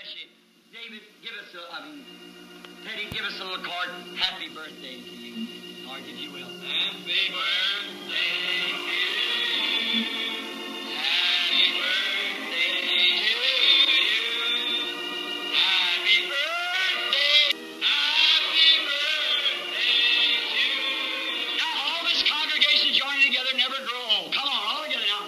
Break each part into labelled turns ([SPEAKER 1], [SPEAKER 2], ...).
[SPEAKER 1] bless you. David, give us Teddy, give us a little card. Happy birthday to you. Card, if you will. Happy birthday to you. Happy birthday to you. Happy birthday. Happy birthday to you. Now all this congregation joining together never grow old. Come on, all together now.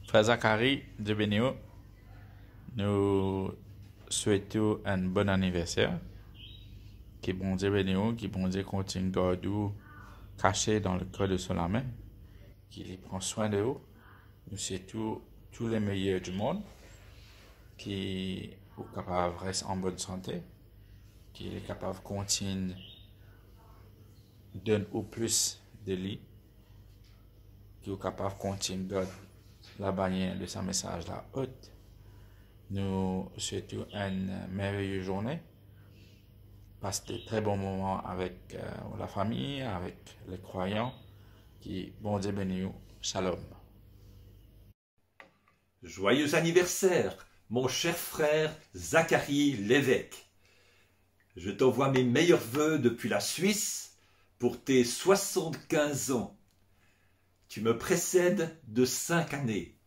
[SPEAKER 2] Frère Zacharie, Dieu béni vous. Nous souhaitons un bon anniversaire. Que bon Dieu béni vous, que bon Dieu continue de garder vous caché dans le cœur de son main, qu'il prend soin de vous. Nous souhaitons tous les meilleurs du monde, qui sont capables de rester en bonne santé, qui est capable de continuer de donner au plus de lui, qui est capable de continuer de garder la bannière de ce message-là haute. Nous souhaitons une merveilleuse journée. Passez de très bons moments avec la famille, avec les croyants. Qui, bon Dieu béni vous. Shalom.
[SPEAKER 3] Joyeux anniversaire, mon cher frère Zacharie l'évêque. Je t'envoie mes meilleurs vœux depuis la Suisse pour tes 75 ans. Tu me précèdes de 5 années.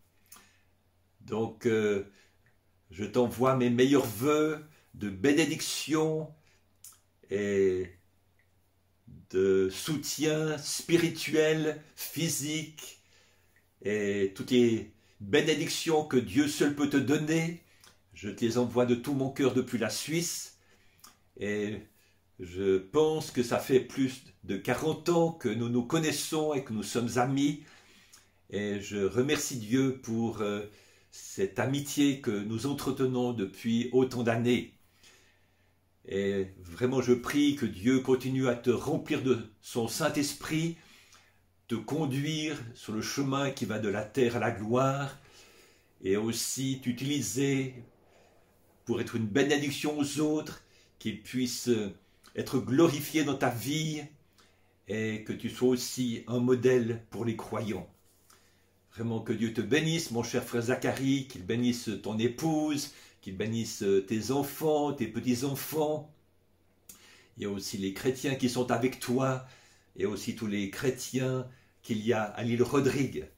[SPEAKER 3] Donc, je t'envoie mes meilleurs vœux de bénédiction et de soutien spirituel, physique et toutes les bénédictions que Dieu seul peut te donner. Je te les envoie de tout mon cœur depuis la Suisse. Et je pense que ça fait plus de 40 ans que nous nous connaissons et que nous sommes amis. Et je remercie Dieu pour cette amitié que nous entretenons depuis autant d'années. Et vraiment, je prie que Dieu continue à te remplir de son Saint-Esprit, te conduire sur le chemin qui va de la terre à la gloire, et aussi t'utiliser pour être une bénédiction aux autres, qu'ils puissent être glorifiés dans ta vie, et que tu sois aussi un modèle pour les croyants. Vraiment que Dieu te bénisse, mon cher frère Zacharie, qu'il bénisse ton épouse, qu'il bénisse tes enfants, tes petits-enfants. Il y a aussi les chrétiens qui sont avec toi, et aussi tous les chrétiens qu'il y a à l'île Rodrigue.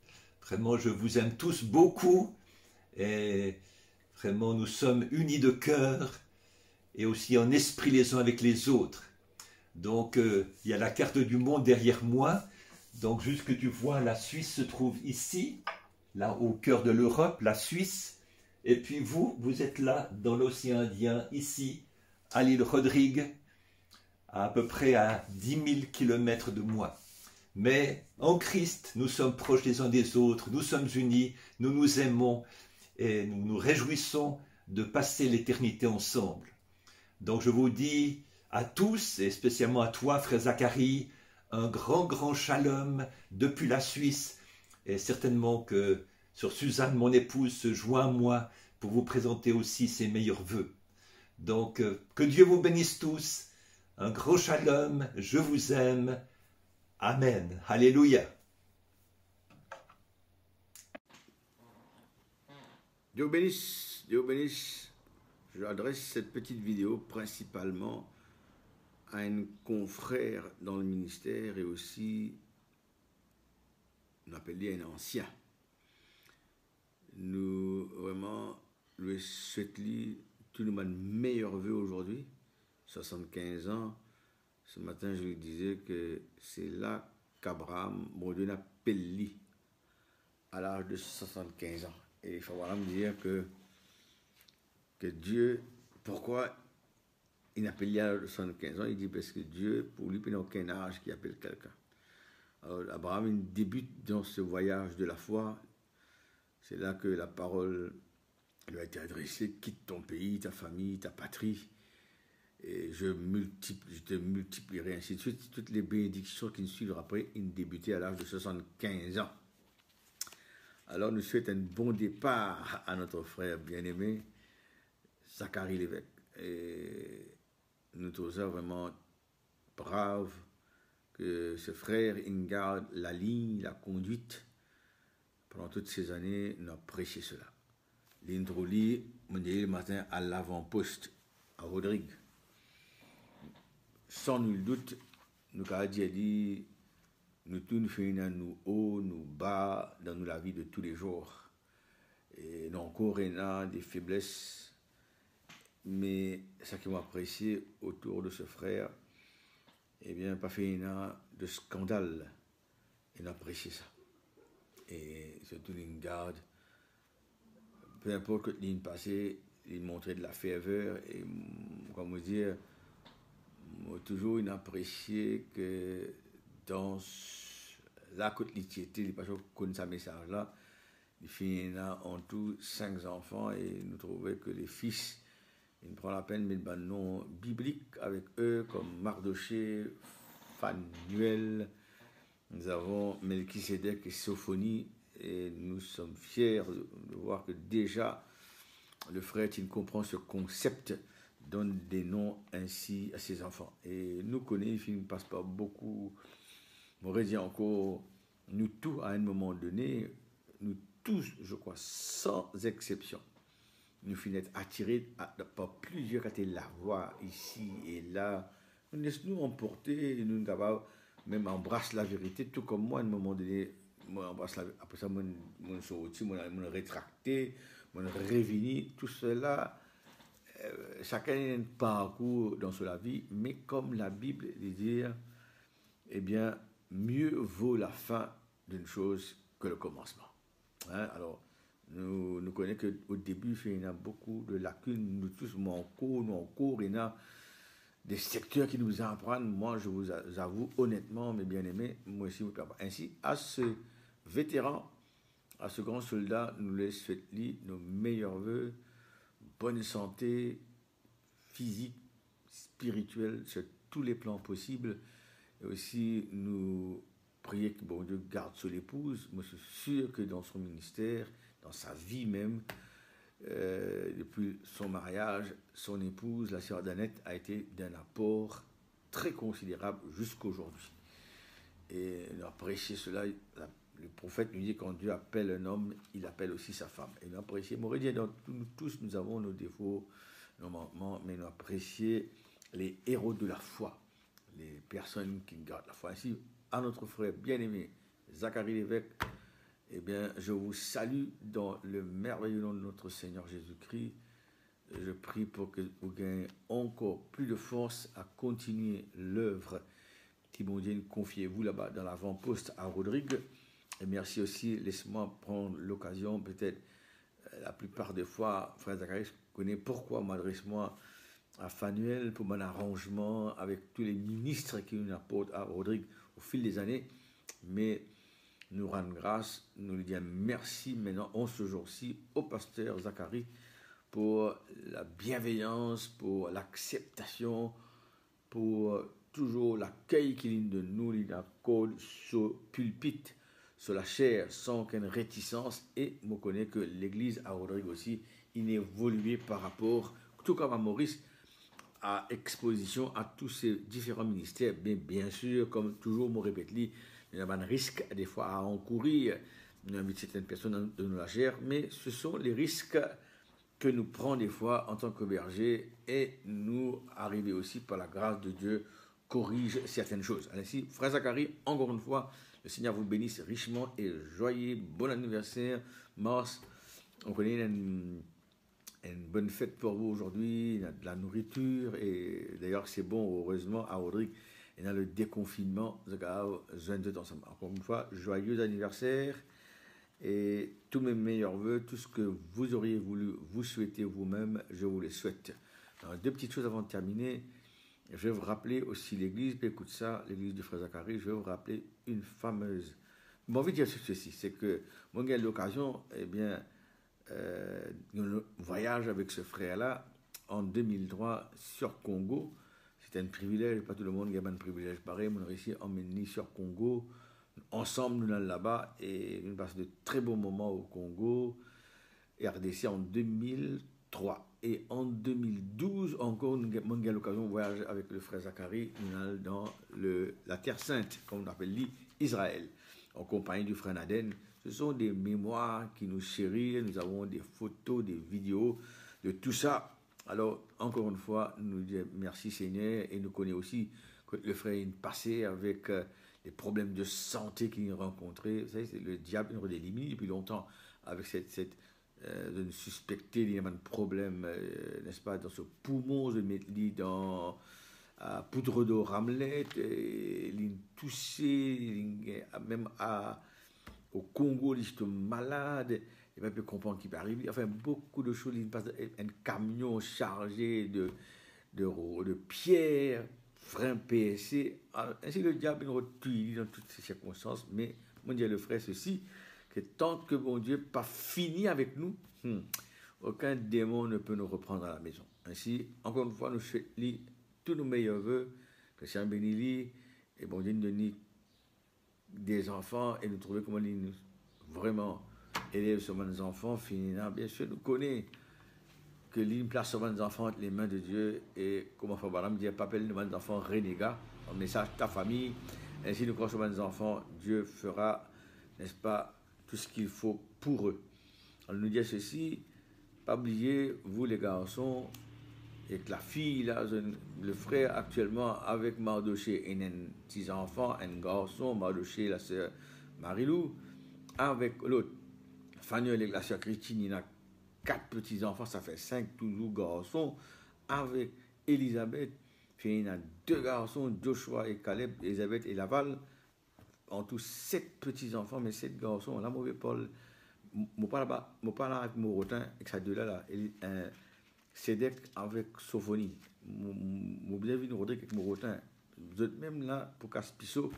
[SPEAKER 3] Vraiment, je vous aime tous beaucoup, et vraiment, nous sommes unis de cœur, et aussi en esprit les uns avec les autres. Donc, il y a la carte du monde derrière moi. Donc, juste que tu vois, la Suisse se trouve ici, là au cœur de l'Europe, la Suisse. Et puis vous, vous êtes là dans l'océan Indien, ici, à l'île Rodrigue, à peu près à 10 000 km de moi. Mais en Christ, nous sommes proches les uns des autres, nous sommes unis, nous nous aimons et nous nous réjouissons de passer l'éternité ensemble. Donc je vous dis à tous, et spécialement à toi, frère Zacharie, un grand shalom depuis la Suisse, et certainement que sur Suzanne, mon épouse, se joint à moi pour vous présenter aussi ses meilleurs vœux. Donc, que Dieu vous bénisse tous, un gros shalom, je vous aime, amen, alléluia.
[SPEAKER 4] Dieu bénisse, Dieu bénisse. J'adresse cette petite vidéo principalement à un confrère dans le ministère et aussi, on appelle lui un ancien. Nous, vraiment, veux souhaiter tout le monde meilleur vœu aujourd'hui, 75 ans. Ce matin, je lui disais que c'est là qu'Abraham, mon Dieu, appelle lui à l'âge de 75 ans. Et il faut vraiment me dire que Dieu, pourquoi il appelle lui à l'âge de 75 ans? Il dit parce que Dieu, pour lui, il n'a aucun âge qui appelle quelqu'un. Alors, Abraham, il débute dans ce voyage de la foi. C'est là que la parole lui a été adressée: quitte ton pays, ta famille, ta patrie, et je te multiplierai, ainsi de suite. Toutes les bénédictions qui nous suivent après, il débutait à l'âge de 75 ans. Alors, nous souhaitons un bon départ à notre frère bien-aimé, Zacharie Lévesque. Et nous trouvons vraiment brave que ce frère il garde la ligne, la conduite. Pendant toutes ces années, nous apprécions cela. L'introli, on dit le matin à l'avant-poste, à Rodrigue. Sans nul doute, nous avons dit, nous tous faisons nous hauts, nous bas, dans la vie de tous les jours. Et nous encore des faiblesses. Mais ce qui m'a apprécié autour de ce frère, eh bien, pas fait de scandale. Et nous apprécions ça. Et surtout, il garde, peu importe que ligne passée, il montrait de la ferveur. Et, comment dire, moi, toujours, il apprécié que dans la quotidienne, il pas connaît sa message-là. Il finit en tout 5 enfants et nous trouvons que les fils, il prend la peine de mettre un nom biblique avec eux, comme Mardoché, Phanuel. Nous avons Melchisedec et Sophonie, et nous sommes fiers de voir que déjà le frère qui comprend ce concept donne des noms ainsi à ses enfants. Et nous connaissons, il ne passe pas beaucoup. On aurait dit encore, nous tous, à un moment donné, nous tous, je crois, sans exception, nous finissons attirés par plusieurs catégories, la voix ici et là. Nous laissons-nous emporter, et nous capables même embrasse la vérité, tout comme moi, à un moment donné, moi embrasse la vérité. Après ça, moi sorti, moi rétracté, moi révini, tout cela, chacun a un parcours dans la vie, mais comme la Bible dit, eh bien, mieux vaut la fin d'une chose que le commencement. Hein? Alors, nous connaissons qu'au début, il y a beaucoup de lacunes, nous tous, nous en cours, il y a des secteurs qui nous apprennent. Moi, je vous avoue honnêtement, mes bien-aimés, moi aussi, ainsi, à ce vétéran, à ce grand soldat, nous les souhaitons nos meilleurs voeux, bonne santé physique, spirituelle, sur tous les plans possibles. Et aussi, nous prions que bon Dieu garde sur l'épouse. Moi, je suis sûr que dans son ministère, dans sa vie même, depuis son mariage, son épouse, la sœur Danette, a été d'un apport très considérable jusqu'aujourd'hui. Et nous apprécions cela. Le prophète nous dit que quand Dieu appelle un homme, il appelle aussi sa femme. Et nous apprécions, nous tous, nous avons nos défauts, nos manquements, mais nous apprécions les héros de la foi, les personnes qui gardent la foi. Ainsi, à notre frère bien-aimé, Zacharie Lévesque, eh bien, je vous salue dans le merveilleux nom de notre Seigneur Jésus-Christ. Je prie pour que vous gagnez encore plus de force à continuer l'œuvre qui, mon Dieu, confiez-vous là-bas dans l'avant-poste à Rodrigue. Et merci aussi, laisse-moi prendre l'occasion, peut-être la plupart des fois, frère Zacharie, je connais pourquoi m'adresse-moi à Phanuel pour mon arrangement avec tous les ministres qui nous apportent à Rodrigue au fil des années. Mais nous rendons grâce, nous lui disons merci maintenant, en ce jour-ci, au pasteur Zacharie pour la bienveillance, pour l'acceptation, pour toujours l'accueil qu'il de nous, il accorde sur pulpite, sur la chair, sans aucune réticence. Et je connais que l'église à Rodrigue aussi, il évolué par rapport, tout comme à Maurice, à exposition à tous ces différents ministères. Bien sûr, comme toujours, je répète, il y a un risque des fois à encourir. Nous invitons certaines personnes de nous la chair, mais ce sont les risques que nous prenons des fois en tant que berger, et nous arrivons aussi par la grâce de Dieu corrige certaines choses. Ainsi, frère Zacharie, encore une fois, le Seigneur vous bénisse richement et joyeux bon anniversaire, Mars. On connaît une bonne fête pour vous aujourd'hui, il y a de la nourriture, et d'ailleurs c'est bon, heureusement, à Rodrigue, il y a le déconfinement, ensemble. Encore une fois, joyeux anniversaire, et tous mes meilleurs voeux, tout ce que vous auriez voulu vous souhaiter vous-même, je vous les souhaite. Alors, deux petites choses avant de terminer. Je vais vous rappeler aussi l'église, écoute ça, l'église du frère Zacharie, je vais vous rappeler une fameuse. Bon, envie de dire ceci, c'est que moi j'ai l'occasion, eh bien, un voyage avec ce frère-là en 2003 sur Congo. C'était un privilège, pas tout le monde qui a un privilège pareil. On a réussi à emmener sur Congo. Ensemble, nous allons là-bas et nous passons de très beaux moments au Congo. Et RDC en 2003. Et en 2012, encore, nous avons eu l'occasion de voyager avec le frère Zacharie. Nous allons dans la Terre Sainte, comme on appelle Israël, en compagnie du frère Naden. Ce sont des mémoires qui nous chérissent. Nous avons des photos, des vidéos, de tout ça. Alors, encore une fois, nous disons merci Seigneur. Et nous connaissons aussi que le frère est passé avec les problèmes de santé qu'il a rencontrés. Vous savez, c'est le diable, il nous élimine depuis longtemps avec de nous suspecter qu'il y a un problème, n'est-ce pas, dans ce poumon, de mettre dans poudre d'eau Ramlet, il touché, même au Congo, il est malade, il ne peut pas comprendre qui peut arriver. Enfin, beaucoup de choses, il passe un camion chargé de pierres, frein PSC. Ainsi, le diable nous retue dans toutes ces circonstances, mais mon Dieu, le frère, ceci, que tant que bon Dieu n'a pas fini avec nous, aucun démon ne peut nous reprendre à la maison. Ainsi, encore une fois, nous souhaitons tous nos meilleurs voeux, que Saint béni et bon Dieu nous donne des enfants et nous trouver comment nous vraiment élève sur nos enfants, finira. Bien sûr, nous connaissons que l'île place sur nos enfants entre les mains de Dieu et comment faire voilà, me dire, pas appeler nos enfants renégats, un message ta famille, ainsi nous croyons sur nos enfants, Dieu fera, n'est-ce pas, tout ce qu'il faut pour eux. On nous dit ceci, pas oublier, vous les garçons, et que la fille, là, le frère actuellement avec Mardoché, et un petit enfant, un garçon, Mardoché, la sœur Marilou, avec l'autre, Fanny avec la sœur Christine, il y a 4 petits enfants, ça fait 5 toujours garçons, avec Elisabeth, puis il y a 2 garçons, Joshua et Caleb, Elisabeth et Laval, en tout 7 petits enfants, mais 7 garçons, là, mauvais Paul, je parle là avec Morotin, avec sa deux là, Cédec avec Sophonie, je bien vu Rodrigue avec Morotin, vous êtes même là pour Caspisso,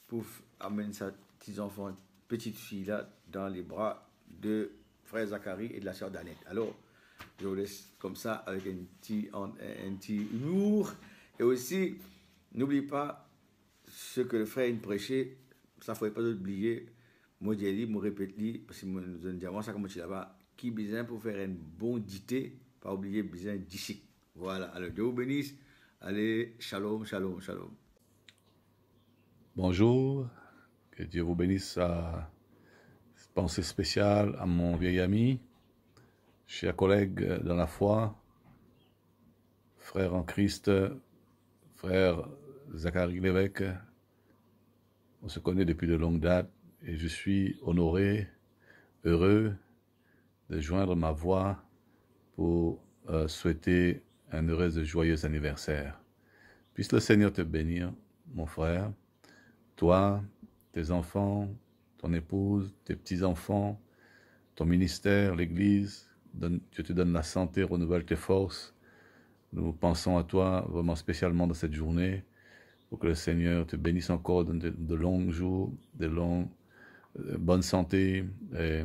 [SPEAKER 4] pour amener sa petits enfants, petite fille là, dans les bras de frère Zacharie et de la sœur Danette. Alors, je vous laisse comme ça avec un petit humour, et aussi, n'oubliez pas ce que le frère prêchait, ça ne faut pas oublier. Moi, je dis, je répète, parce que nous avons dit, ça comme tu là-bas, qui besoin pour faire un bon dité, pas oublier besoin d'ici. Voilà, alors Dieu vous bénisse. Allez, shalom, shalom, shalom.
[SPEAKER 5] Bonjour, que Dieu vous bénisse. Pensée spéciale à mon vieil ami, cher collègue dans la foi, frère en Christ, frère Zacharie l'évêque. On se connaît depuis de longues dates et je suis honoré, heureux de joindre ma voix pour souhaiter un heureux et joyeux anniversaire. Puisse le Seigneur te bénir, mon frère, toi, tes enfants, ton épouse, tes petits-enfants, ton ministère, l'Église. Dieu te donne la santé, renouvelle tes forces. Nous pensons à toi vraiment spécialement dans cette journée pour que le Seigneur te bénisse encore de longs jours, de bonne santé, et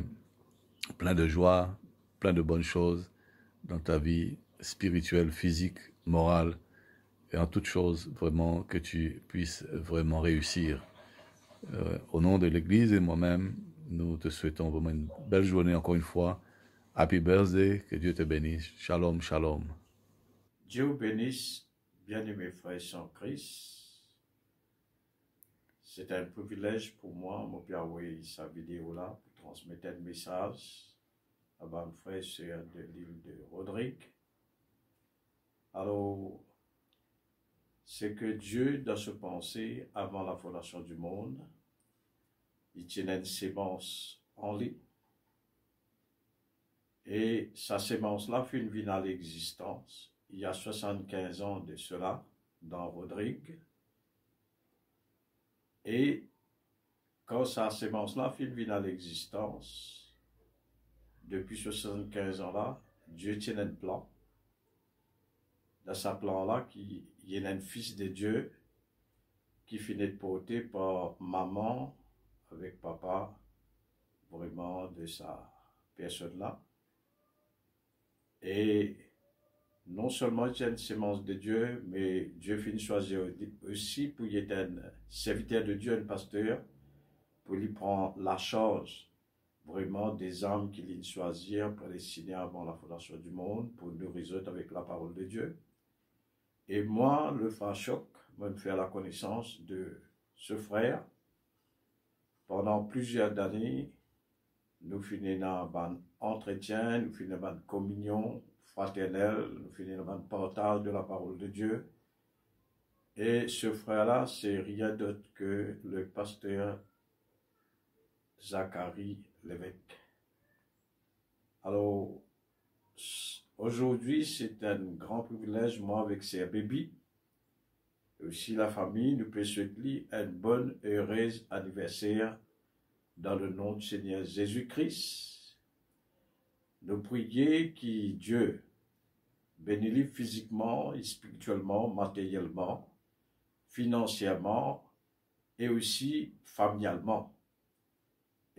[SPEAKER 5] plein de joie, plein de bonnes choses dans ta vie spirituelle, physique, morale et en toutes choses, vraiment que tu puisses vraiment réussir. Au nom de l'Église et moi-même, nous te souhaitons vraiment une belle journée encore une fois. Happy birthday, que Dieu te bénisse. Shalom, shalom.
[SPEAKER 6] Dieu vous bénisse, bien-aimés frères en Christ. C'est un privilège pour moi, mon père, oui, sa vidéo là, pour transmettre un message à mon frère et sœur de l'île de Rodrigue. Alors, c'est que Dieu, dans ce pensée, avant la fondation du monde, il tenait une sémence en lui. Et sa sémence-là fut une vie à l'existence il y a 75 ans de cela, dans Rodrigue. Et quand sa sémence-là fut une vie à l'existence, depuis 75 ans-là, Dieu tient un plan. Dans sa plan-là, il y a un fils de Dieu qui finit de porter par maman avec papa, vraiment de sa personne-là. Et non seulement il y a une sémence de Dieu, mais Dieu finit de choisir aussi pour y être un serviteur de Dieu, un pasteur, pour lui prendre la charge vraiment des âmes qu'il vient choisir pour les signer avant la fondation du monde, pour nous résoudre avec la parole de Dieu. Et moi, le frère Choc, me fait la connaissance de ce frère. Pendant plusieurs années, nous finissons dans un entretien, nous finissons dans une communion fraternelle, nous finissons dans un partage de la parole de Dieu. Et ce frère-là, c'est rien d'autre que le pasteur Zacharie Lévesque. Alors, aujourd'hui, c'est un grand privilège, moi, avec ses bébés, et aussi la famille, nous pouvons souhaiter un bon et heureux anniversaire dans le nom du Seigneur Jésus-Christ. Nous prions que Dieu bénisse physiquement, spirituellement, matériellement, financièrement et aussi familialement.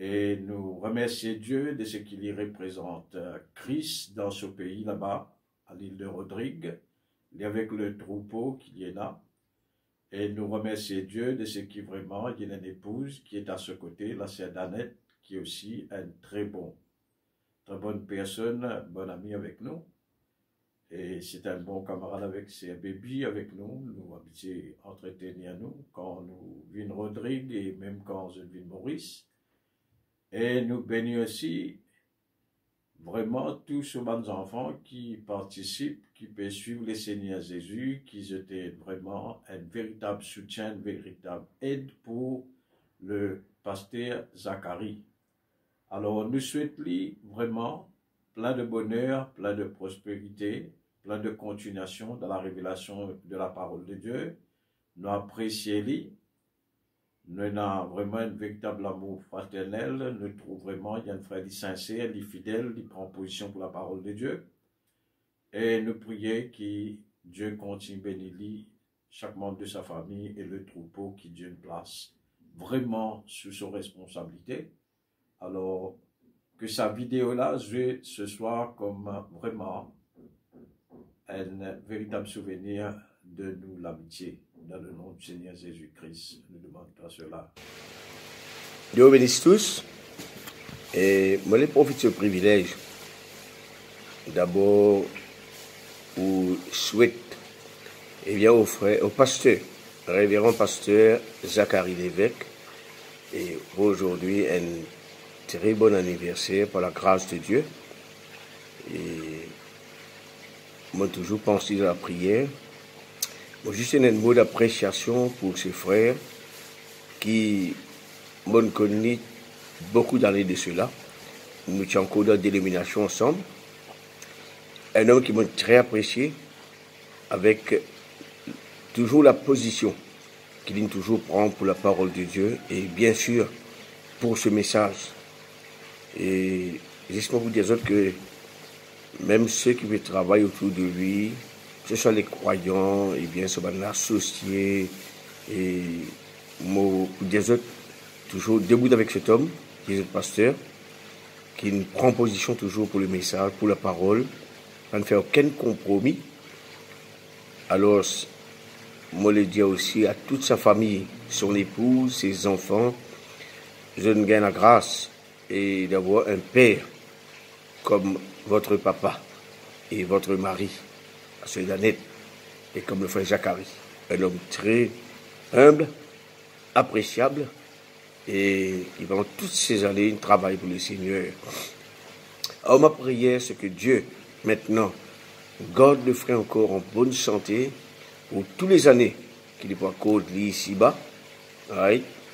[SPEAKER 6] Et nous remercions Dieu de ce qu'il y représente Christ dans ce pays là-bas, à l'île de Rodrigue, avec le troupeau qu'il y en a. Et nous remercions Dieu de ce qui vraiment, il y a une épouse qui est à ce côté, la sœur Danette, qui est aussi une très bonne personne, bonne amie avec nous. Et c'est un bon camarade avec ses bébés avec nous, nous habitués à entretenir nous, quand nous venons Rodrigue et même quand je viens Maurice. Et nous bénissons aussi vraiment tous ces bons enfants qui participent, qui peuvent suivre le Seigneur Jésus, qui étaient vraiment un véritable soutien, une véritable aide pour le pasteur Zacharie. Alors nous souhaitons vraiment plein de bonheur, plein de prospérité, plein de continuation dans la révélation de la parole de Dieu. Nous apprécions lui. Nous avons vraiment un véritable amour fraternel. Nous trouvons vraiment, il y a un frère sincère, fidèle, qui prend position pour la parole de Dieu. Et nous prions que Dieu continue à bénir chaque membre de sa famille et le troupeau qui Dieu place vraiment sous sa responsabilité. Alors, que sa vidéo-là joue ce soir comme vraiment un véritable souvenir de nous l'amitié. Dans le nom du Seigneur Jésus-Christ, nous demandons à cela.
[SPEAKER 7] Dieu vous bénisse tous. Et moi, je profite de ce privilège. D'abord, je souhaite au frère, au pasteur, révérend pasteur Zacharie Lévesque, et aujourd'hui, un très bon anniversaire par la grâce de Dieu. Et moi, toujours pensé à la prière. Juste un mot d'appréciation pour ce frère qui m'ont connu beaucoup d'années de cela. Nous étions encore dans la dénomination ensemble. Un homme qui m'a très apprécié avec toujours la position qu'il toujours prend pour la parole de Dieu et bien sûr pour ce message. Et j'espère vous dire que même ceux qui travaillent autour de lui, ce sont les croyants, et bien ce sont associés, et moi, des autres, toujours debout avec cet homme, qui est le pasteur, qui prend position toujours pour le message, pour la parole, sans ne faire aucun compromis. Alors, moi, le dis aussi à toute sa famille, son épouse, ses enfants, je ne gagne la grâce et d'avoir un père comme votre papa et votre mari. C'est Danette, et comme le frère Zacharie, un homme très humble, appréciable, et qui pendant toutes ces années travaille pour le Seigneur. Alors ma prière, c'est que Dieu, maintenant, garde le frère encore en bonne santé pour toutes les années qu'il est encore ici-bas,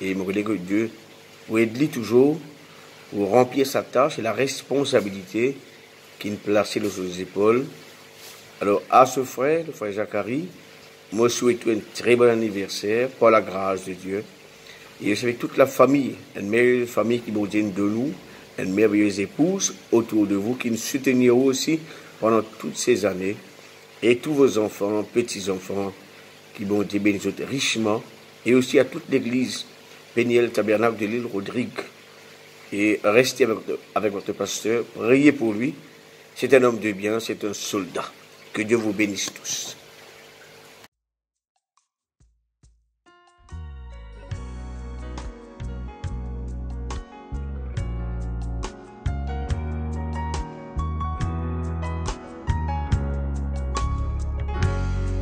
[SPEAKER 7] et me relève que Dieu pour aider toujours pour remplir sa tâche et la responsabilité qui nous placé sur les épaules. Alors, à ce frère, le frère Zacharie, moi, je souhaite un très bon anniversaire par la grâce de Dieu. Et je suis avec toute la famille, une merveilleuse famille qui vous donne de nous, une merveilleuse épouse autour de vous qui nous souteniront aussi pendant toutes ces années. Et tous vos enfants, petits-enfants, qui vont Dieu bénisse richement. Et aussi à toute l'église Péniel Tabernacle de l'île Rodrigue. Et restez avec votre pasteur, priez pour lui. C'est un homme de bien, c'est un soldat. Que Dieu vous bénisse tous.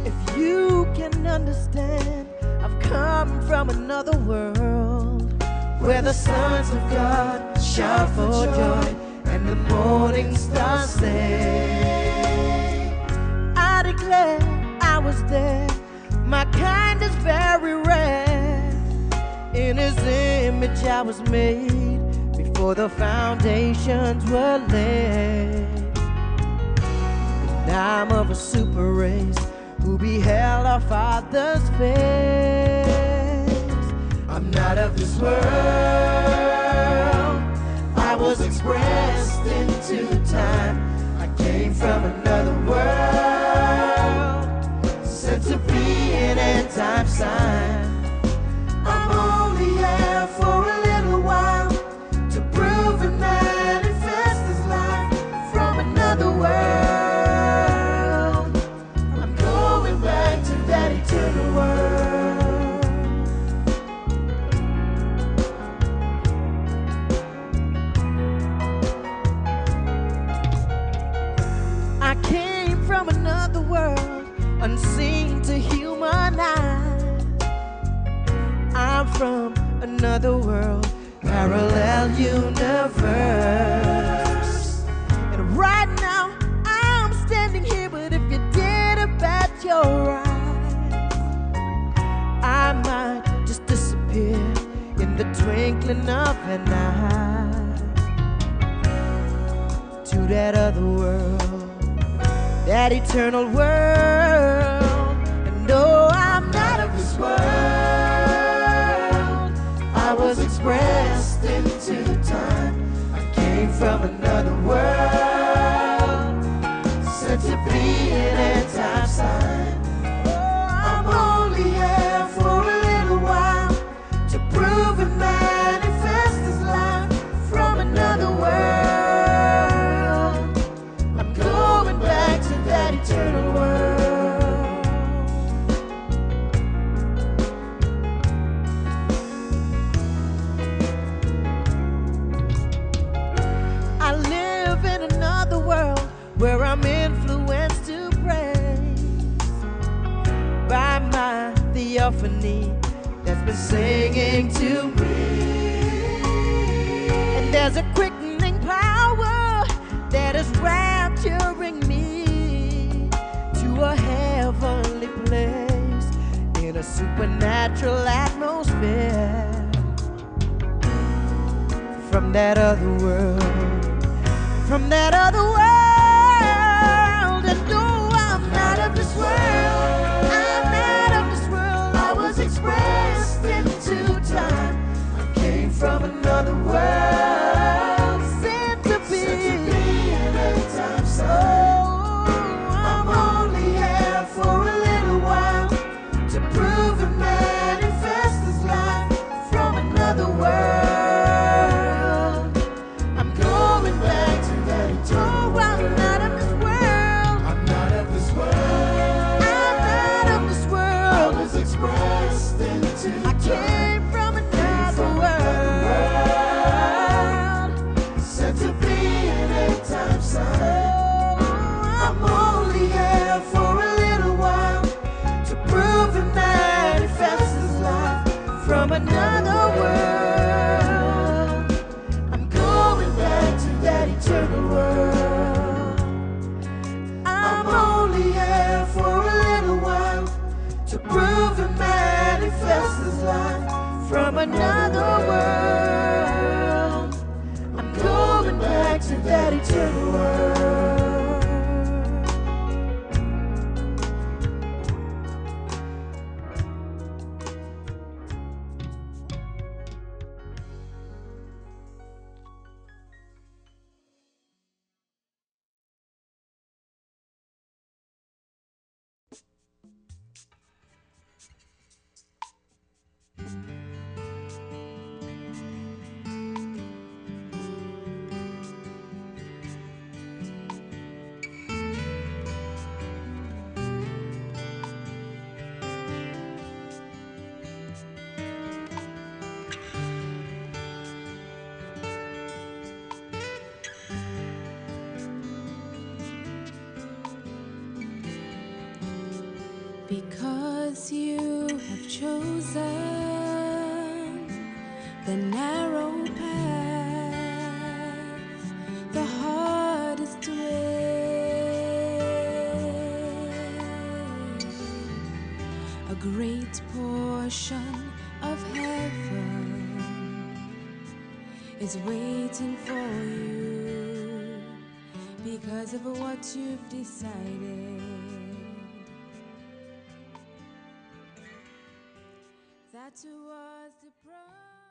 [SPEAKER 8] If you can understand, I've come from another world where the sons of God shout for joy and the morning stars sing. I declare I was there, my kind is very rare. In His image I was made before the foundations were laid. And I'm of a super race who beheld our Father's face. I'm not of this world, I was expressed into time. I came from another world, sent to be an end-time sign. I'm only here for a little while to prove and manifest His life from another world. I'm going back to that eternal world. I came from another world, unseen to human eye. I'm from another world, parallel universe. And right now I'm standing here, but if you did about your eyes, I might just disappear in the twinkling of an eye to that other world, that eternal world. And no, I'm not of this world, I was expressed into time. I came from another world, sent to be an end-time sign. I'm only here for a little while to prove and manifest His life from another world. I'm going back to that eternal world. I live in another world where I'm influenced to praise by my theophany that's been singing to me. And there's a quickening power that is rapturing me to a heavenly place in a supernatural atmosphere from that other world, from that other world. And no, I'm not of this world, I'm not of this world. I was expressed into time. I came from another world, sent to be an end-time sign. I'm only here for a little while to prove and manifest His life from another world. I'm going back to that eternal world. I'm not of this world, I'm not of this world, I'm not of this world. I was expressed into I came from another world, sent to be an end-time sign. I'm only here for a little while to prove and manifest His life from another world. I'm going back to that eternal world. I'm only here for a little while to prove and manifest His life from another world. I'm going back to that eternal world.
[SPEAKER 9] Because you have chosen the narrow path, the hardest way, a great portion of heaven is waiting for you because of what you've decided. That was the promise.